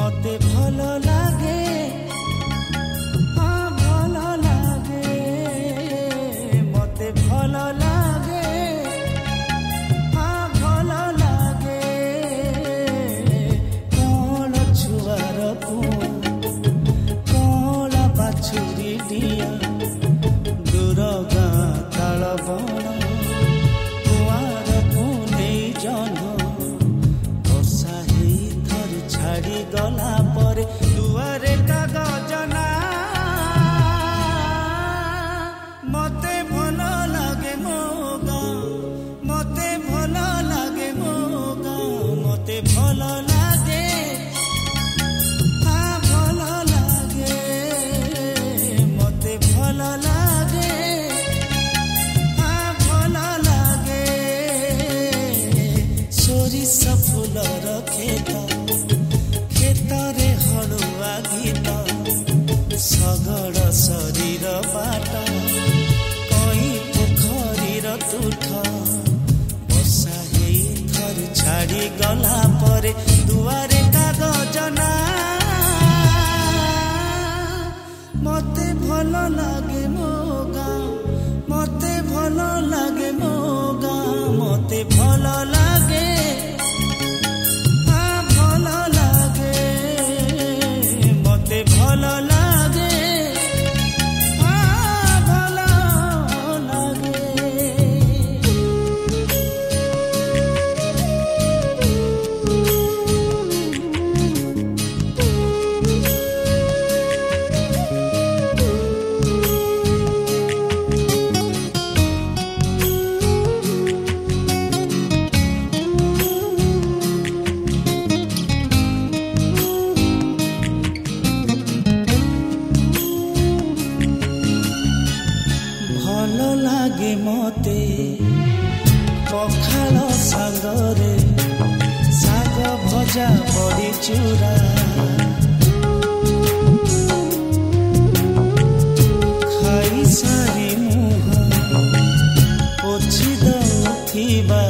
मते भल लागे हाँ भल लागे मते भल लागे हाँ भल लागे कौन छुआर कौन बाछुरी दिया दूर गाँ ताल बण कुआर पुने जन वर्षा ही थर छाड़ी गला पर दुआरे कागजना मते भल लागे मो गाँ मते भल लागे मो गाँ मते भल लागे हाँ भल लागे मते भल लागे हाँ भल लागे सोरिष फूलर खेत खेतरे हलुआ गीत सगड़ शरीर बाट कई पोखरीर तुठ वर्षा हे थर छाड़ी गला परे दुआरे कागजना मते भल लागे मो गाँ मते भल लागे मो गाँ मते भल लागे हाँ भल लागे मते भल लागे हाँ भल लागे भल लागे मते पखाल सागरे साग भजा बड़ी चूरा खाई सारी मुह पोछि दउथिबा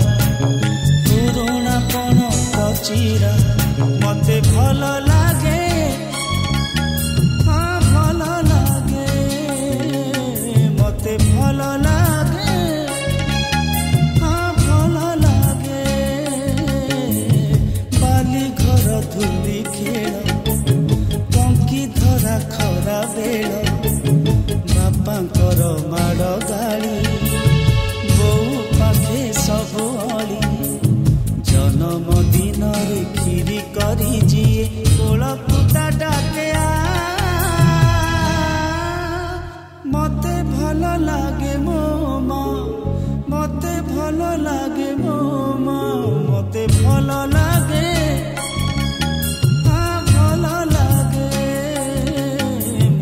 पुरुणा पण कचिरा मते भल लागे हाँ भल लागे मते भल लागे हाँ भल लागे बाली घर धूली खेल टंकी धरा खरा बेल बापांकर माड़ गाड़ी बोऊ पाखे सबु अली जन्मदिन खीरी करी जिए कोलपुता डाके मते भल लागे मो माँ मते भल लागे मो माँ मते भल लागे हाँ भल लागे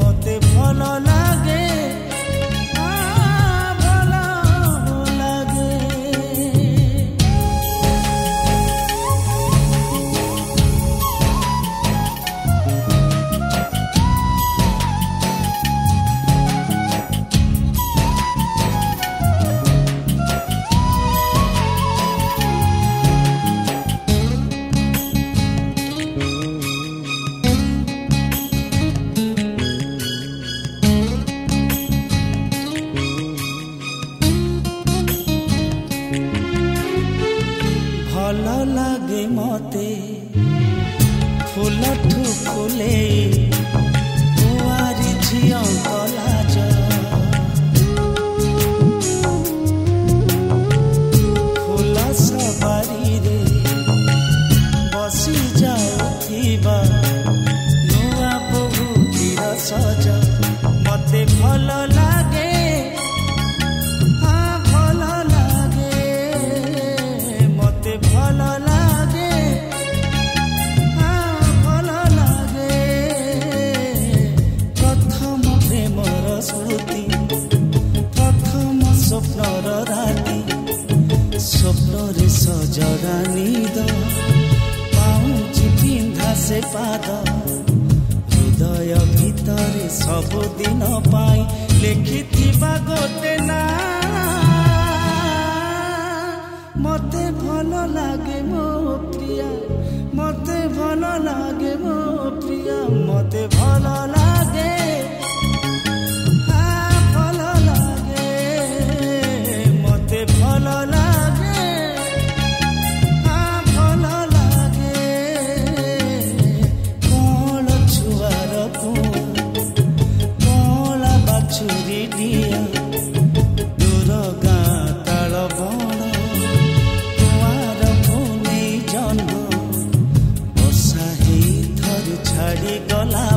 मते भल लागे हाँ भल लागे भल लागे मते फूलठू फूले कुआरी झियो कलाज फूल सवारी रे बसी जाउथिबा नुआ बहु तीर सज मते भल लागे हाँ भल लागे मते भल लागे हाँ भल लागे प्रथम प्रेमर स्मृति प्रथम स्वप्नर राति स्वप्नरे सजड़ा निद पाउछि पिंधा से पाद हृदय भितरे सबुदिन पाई लिखिथिबा गोटे ना मते भल लागे मो प्रिया मते भल लागे मो ଗଲା